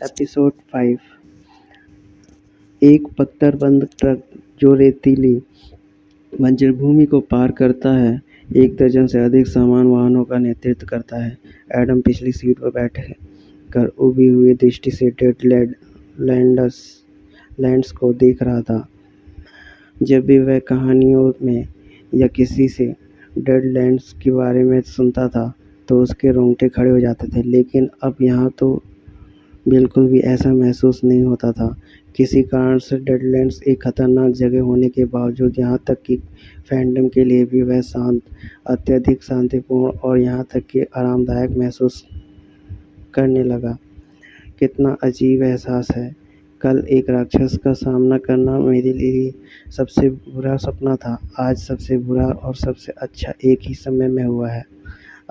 Episode 5। एक पत्थरबंद truck जो रेतीली बंजर भूमि को पार करता है, एक दर्जन से अधिक सामान वाहनों का नेतृत्व करता है। एडम पिछली सीट पर बैठे कर उभी हुई दृष्टि से डेड लैंड्स को देख रहा था। जब भी वह कहानियों में या किसी से डेडलैंड्स के बारे में सुनता था तो उसके रोंगटे खड़े हो जाते थे, लेकिन अब यहाँ तो बिल्कुल भी ऐसा महसूस नहीं होता था। किसी कारण से डेडलैंड्स एक खतरनाक जगह होने के बावजूद यहाँ तक कि फैंडम के लिए भी वह शांत, अत्यधिक शांतिपूर्ण और यहाँ तक कि आरामदायक महसूस करने लगा। कितना अजीब एहसास है। कल एक राक्षस का सामना करना मेरे लिए सबसे बुरा सपना था। आज सबसे बुरा और सबसे अच्छा एक ही समय में हुआ है।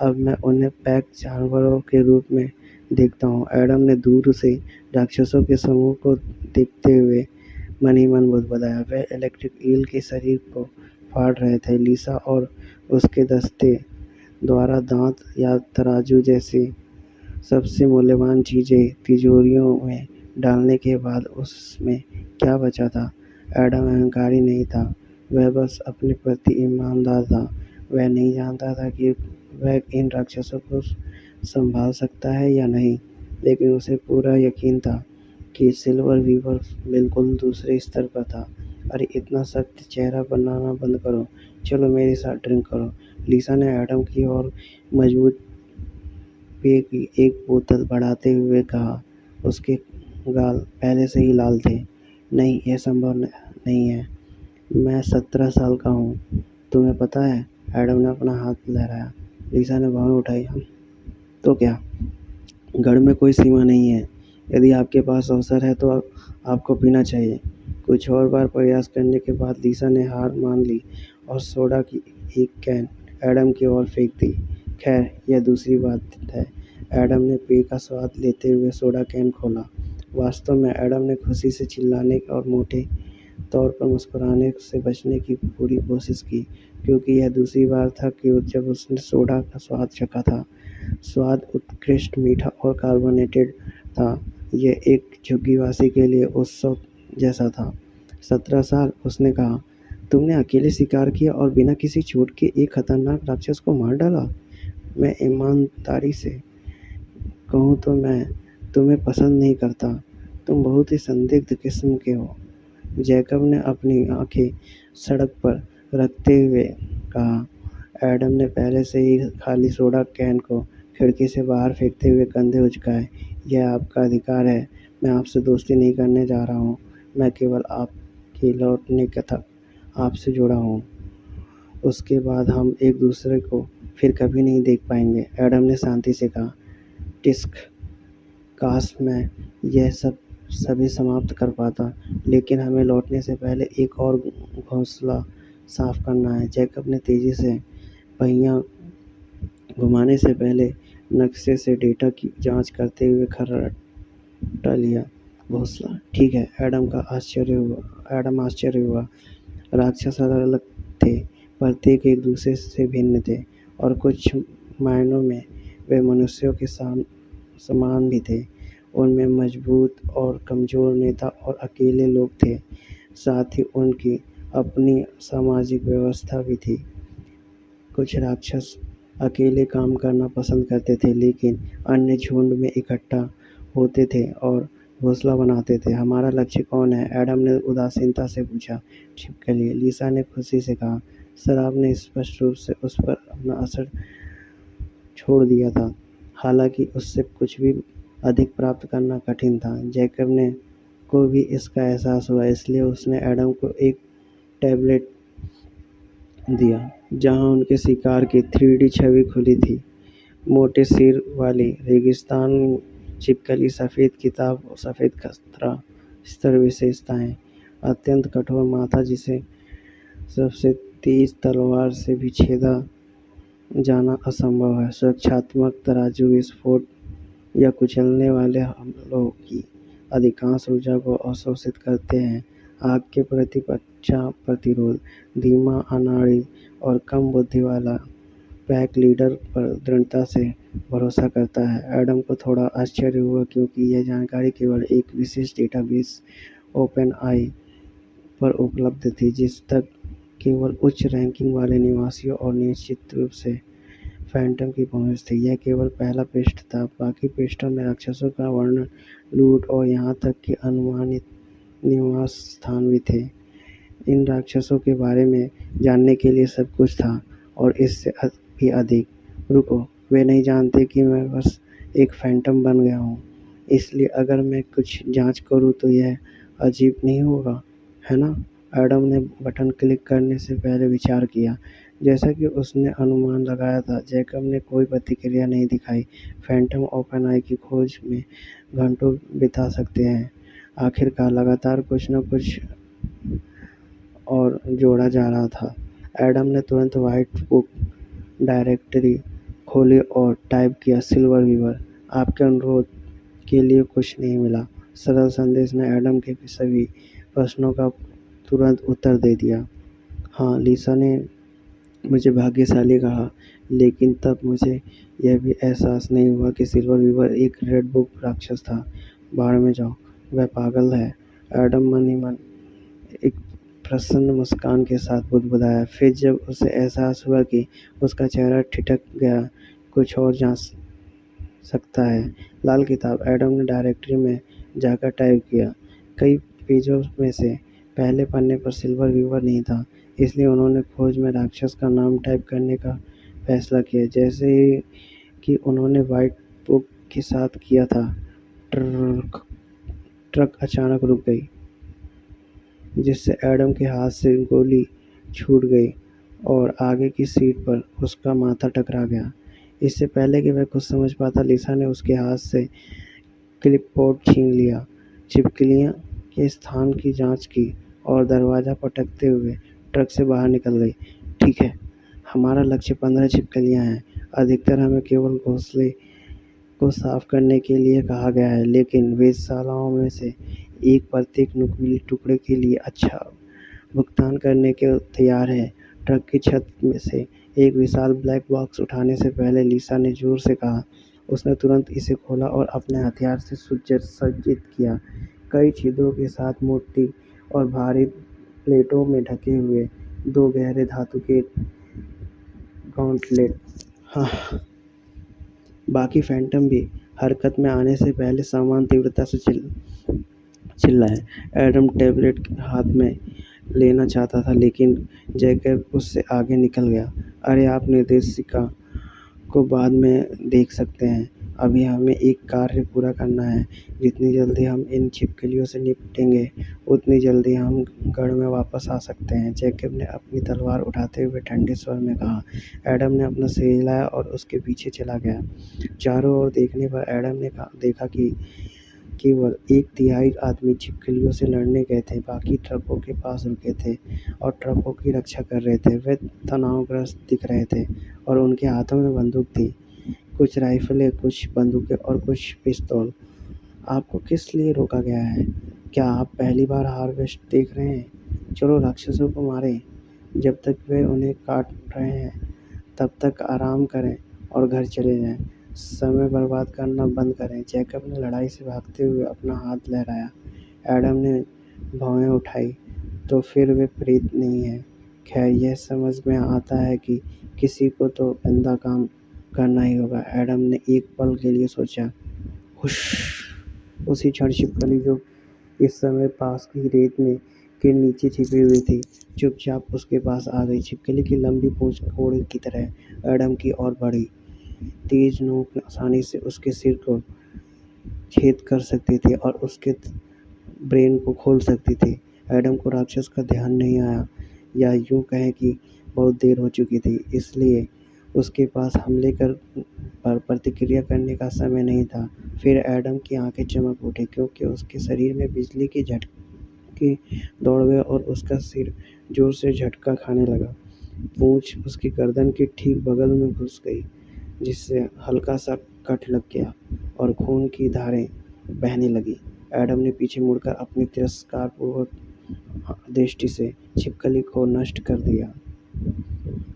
अब मैं उन्हें पैक जानवरों के रूप में देखता हूँ। एडम ने दूर से राक्षसों के समूह को देखते हुए मन ही मन बुदबुदाया। वे इलेक्ट्रिक ईल के शरीर को फाड़ रहे थे। लिसा और उसके दस्ते द्वारा दांत या तराजू जैसी सबसे मूल्यवान चीज़ें तिजोरियों में डालने के बाद उसमें क्या बचा था? एडम अहंकारी नहीं था, वह बस अपने प्रति ईमानदार था। वह नहीं जानता था कि वह इन राक्षसों को संभाल सकता है या नहीं, लेकिन उसे पूरा यकीन था कि सिल्वर वीवर बिल्कुल दूसरे स्तर पर था। अरे इतना सख्त चेहरा बनाना बंद करो, चलो मेरे साथ ड्रिंक करो। लिसा ने एडम की ओर मजबूत पेय की एक बोतल बढ़ाते हुए कहा। उसके गाल पहले से ही लाल थे। नहीं, यह संभव नहीं है। मैं 17 साल का हूँ, तुम्हें पता है? एडम ने अपना हाथ लहराया। लिसा ने भौहें उठाई। तो क्या? गढ़ में कोई सीमा नहीं है। यदि आपके पास अवसर है तो आपको पीना चाहिए। कुछ और बार प्रयास करने के बाद लिसा ने हार मान ली और सोडा की एक कैन एडम की ओर फेंक दी। खैर, यह दूसरी बात है। एडम ने पेय का स्वाद लेते हुए सोडा कैन खोला। वास्तव में एडम ने खुशी से चिल्लाने और मोटे तौर पर मुस्कुराने से बचने की पूरी कोशिश की, क्योंकि यह दूसरी बार था कि जब उसने सोडा का स्वाद चखा था। स्वाद उत्कृष्ट मीठा और कार्बोनेटेड था। यह एक झुग्गीवासी के लिए उत्सव जैसा था। 17 साल, उसने कहा। तुमने अकेले शिकार किया और बिना किसी चोट के एक खतरनाक राक्षस को मार डाला। मैं ईमानदारी से कहूँ तो मैं तुम्हें पसंद नहीं करता। तुम बहुत ही संदिग्ध किस्म के हो। जैकब ने अपनी आंखें सड़क पर रखते हुए कहा। एडम ने पहले से ही खाली सोडा कैन को खिड़की से बाहर फेंकते हुए कंधे उचकाए। यह आपका अधिकार है। मैं आपसे दोस्ती नहीं करने जा रहा हूँ। मैं केवल आपके लौटने तक आपसे जुड़ा हूँ। उसके बाद हम एक दूसरे को फिर कभी नहीं देख पाएंगे। एडम ने शांति से कहा। टिस्क, काश मैं यह सब सभी समाप्त कर पाता, लेकिन हमें लौटने से पहले एक और घोंसला साफ करना है। जैकब ने तेजी से पहिया घुमाने से पहले नक्शे से डेटा की जांच करते हुए खर्राटा लिया। घोंसला, ठीक है। एडम आश्चर्य हुआ। राक्षस अलग अलग थे, प्रत्येक एक दूसरे से भिन्न थे और कुछ मायनों में वे मनुष्यों के समान भी थे। उनमें मजबूत और कमजोर नेता और अकेले लोग थे। साथ ही उनकी अपनी सामाजिक व्यवस्था भी थी। कुछ राक्षस अकेले काम करना पसंद करते थे, लेकिन अन्य झुंड में इकट्ठा होते थे और घोंसला बनाते थे। हमारा लक्ष्य कौन है? एडम ने उदासीनता से पूछा। छिपकली, लिसा ने खुशी से कहा। शराब ने स्पष्ट रूप से उस पर अपना असर छोड़ दिया था, हालांकि उससे कुछ भी अधिक प्राप्त करना कठिन था। जैकब ने को भी इसका एहसास हुआ, इसलिए उसने एडम को एक टैबलेट दिया जहां उनके शिकार की 3D छवि खुली थी। मोटे सिर वाली रेगिस्तान छिपकली, सफ़ेद किताब और सफ़ेद खतरा स्तर विशेषताएं। अत्यंत कठोर माथा जिसे सबसे तेज तलवार से भी छेदा जाना असंभव है। सुरक्षात्मक तराजू विस्फोट या कुचलने वाले हमलों की अधिकांश ऊर्जा को अवशोषित करते हैं। आग के प्रति अच्छा प्रतिरोध। धीमा, अनाड़ी और कम बुद्धि वाला पैक लीडर पर दृढ़ता से भरोसा करता है। एडम को थोड़ा आश्चर्य हुआ क्योंकि यह जानकारी केवल एक विशेष डेटाबेस ओपनआई पर उपलब्ध थी, जिस तक केवल उच्च रैंकिंग वाले निवासियों और निश्चित रूप से फैंटम की पहुंच थी। यह केवल पहला पृष्ठ था, बाकी पृष्ठों में राक्षसों का वर्णन, लूट और यहाँ तक कि अनुमानित निवास स्थान भी थे। इन राक्षसों के बारे में जानने के लिए सब कुछ था और इससे भी अधिक। रुको, वे नहीं जानते कि मैं बस एक फैंटम बन गया हूँ, इसलिए अगर मैं कुछ जांच करूँ तो यह अजीब नहीं होगा, है ना? एडम ने बटन क्लिक करने से पहले विचार किया। जैसा कि उसने अनुमान लगाया था, जैकब ने कोई प्रतिक्रिया नहीं दिखाई। फैंटम ओपनआई की खोज में घंटों बिता सकते हैं। आखिरकार लगातार कुछ न कुछ और जोड़ा जा रहा था। एडम ने तुरंत व्हाइट बुक डायरेक्टरी खोली और टाइप किया, सिल्वर वीवर। आपके अनुरोध के लिए कुछ नहीं मिला। सरल संदेश ने एडम के सभी प्रश्नों का तुरंत उत्तर दे दिया। हाँ, लिसा ने मुझे भाग्यशाली कहा, लेकिन तब मुझे यह भी एहसास नहीं हुआ कि सिल्वर वीवर एक रेड बुक राक्षस था। भाड़ में जाओ, वह पागल है। एडम मन ही मन एक प्रसन्न मुस्कान के साथ बुदबुदाया। फिर जब उसे एहसास हुआ कि उसका चेहरा ठिठक गया, कुछ और जांच सकता है। लाल किताब। एडम ने डायरेक्टरी में जाकर टाइप किया। कई पेजों में से पहले पन्ने पर सिल्वर वीवर नहीं था, इसलिए उन्होंने खोज में राक्षस का नाम टाइप करने का फैसला किया, जैसे ही कि उन्होंने व्हाइट बुक के साथ किया था। ट्रक ट्रक अचानक रुक गई, जिससे एडम के हाथ से गोली छूट गई और आगे की सीट पर उसका माथा टकरा गया। इससे पहले कि वह कुछ समझ पाता, लिसा ने उसके हाथ से क्लिपबोर्ड छीन लिया, छिपकलियों के स्थान की जांच की और दरवाज़ा पटकते हुए ट्रक से बाहर निकल गई। ठीक है, हमारा लक्ष्य 15 छिपकलियाँ हैं। अधिकतर हमें केवल घोंसले को साफ करने के लिए कहा गया है, लेकिन वेधशालाओं में से एक प्रत्येक नुकीले टुकड़े के लिए अच्छा भुगतान करने के तैयार है। ट्रक की छत में से एक विशाल ब्लैक बॉक्स उठाने से पहले लिसा ने जोर से कहा। उसने तुरंत इसे खोला और अपने हथियार से सुसज्जित किया। कई छिद्रों के साथ मोटी और भारी प्लेटों में ढके हुए दो गहरे धातु के गॉन्टलेट। हाँ, बाकी फैंटम भी हरकत में आने से पहले समान तीव्रता से चिल्लाए। एडम टैबलेट हाथ में लेना चाहता था, लेकिन जैकब उससे आगे निकल गया। अरे, आप निर्देशिका को बाद में देख सकते हैं, अभी हमें एक कार्य पूरा करना है। जितनी जल्दी हम इन छिपकलियों से निपटेंगे, उतनी जल्दी हम गढ़ में वापस आ सकते हैं, जैकब ने अपनी तलवार उठाते हुए ठंडे स्वर में कहा। एडम ने अपना सिर हिलाया और उसके पीछे चला गया। चारों ओर देखने पर एडम ने देखा कि केवल एक तिहाई आदमी छिपकलियों से लड़ने गए थे, बाकी ट्रकों के पास रुके थे और ट्रकों की रक्षा कर रहे थे। वे तनावग्रस्त दिख रहे थे और उनके हाथों में बंदूक थी, कुछ राइफलें, कुछ बंदूकें और कुछ पिस्तौल। आपको किस लिए रोका गया है? क्या आप पहली बार हार्वेस्ट देख रहे हैं? चलो राक्षसों को मारें। जब तक वे उन्हें काट रहे हैं, तब तक आराम करें और घर चले जाएं। समय बर्बाद करना बंद करें। जैकब ने लड़ाई से भागते हुए अपना हाथ लहराया। एडम ने भौहें उठाई। तो फिर वे प्रेत नहीं है। खैर, यह समझ में आता है कि किसी को तो गंदा काम करना ही होगा। एडम ने एक पल के लिए सोचा। हुश! उसी क्षण छिपकली, जो इस समय पास की रेत में के नीचे छिपी हुई थी, चुपचाप उसके पास आ गई। छिपकली की लंबी पूंछ घोड़े की तरह एडम की ओर बढ़ी। तेज नोक आसानी से उसके सिर को छेद कर सकती थी और उसके ब्रेन को खोल सकती थी। एडम को राक्षस का ध्यान नहीं आया, या यूं कहें कि बहुत देर हो चुकी थी, इसलिए उसके पास हमले पर प्रतिक्रिया करने का समय नहीं था। फिर एडम की आंखें चमक उठी, क्योंकि उसके शरीर में बिजली के झटके दौड़ गए और उसका सिर जोर से झटका खाने लगा। पूंछ उसकी गर्दन के ठीक बगल में घुस गई, जिससे हल्का सा कट लग गया और खून की धारें बहने लगी। एडम ने पीछे मुड़कर अपनी तिरस्कारपूर्वक दृष्टि से छिपकली को नष्ट कर दिया।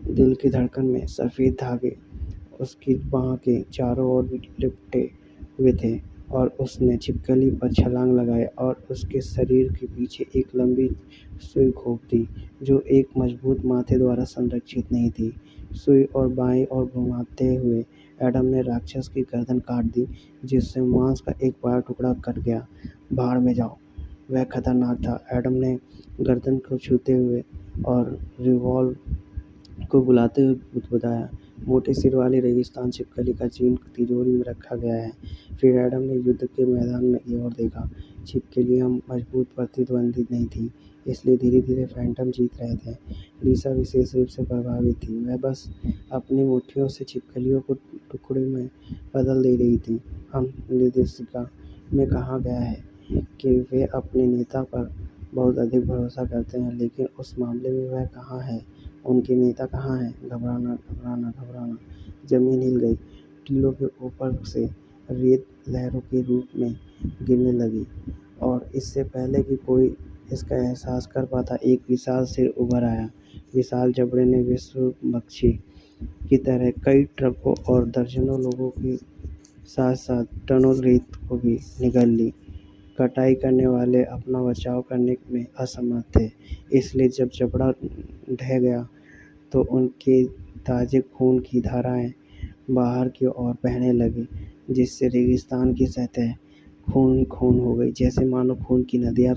दिल की धड़कन में सफ़ेद धागे उसकी बाँह के चारों ओर लिपटे हुए थे और उसने छिपकली पर छलांग लगाई और उसके शरीर के पीछे एक लंबी सुई घोंप दी, जो एक मजबूत माथे द्वारा संरक्षित नहीं थी। सुई और बाईं ओर घुमाते हुए एडम ने राक्षस की गर्दन काट दी, जिससे मांस का एक बड़ा टुकड़ा कट गया। भाड़ में जाओ, वह खतरनाक था। एडम ने गर्दन को छूते हुए और रिवॉल्व को बुलाते हुए बुदबुदाया। मोटे सिर वाली रेगिस्तान छिपकली का चिन्ह तिजोरी में रखा गया है। फिर एडम ने युद्ध के मैदान में की ओर देखा। छिपकलियाँ मजबूत प्रतिद्वंदी नहीं थी, इसलिए धीरे धीरे फैंटम जीत रहे थे। लिसा विशेष रूप से प्रभावित थी। वह बस अपनी मुट्ठियों से छिपकलियों को टुकड़े में बदल दे रही थी। हम निर्देशिका में कहा गया है कि वे अपने नेता पर बहुत अधिक भरोसा करते हैं, लेकिन उस मामले में वह कहाँ है? उनके नेता कहाँ हैं? घबराना, घबराना, घबराना। जमीन हिल गई। टीलों के ऊपर से रेत लहरों के रूप में गिरने लगी और इससे पहले कि कोई इसका एहसास कर पाता, एक विशाल सिर उभर आया। विशाल जबड़े ने विश्वबक्षी की तरह कई ट्रकों और दर्जनों लोगों के साथ साथ टनों रेत को भी निगल ली। कटाई करने वाले अपना बचाव करने में असमर्थ थे, इसलिए जब जबड़ा ढह गया तो उनके ताजे खून की धाराएं बाहर की ओर बहने लगी, जिससे रेगिस्तान की सतह खून खून हो गई, जैसे मानो खून की नदियाँ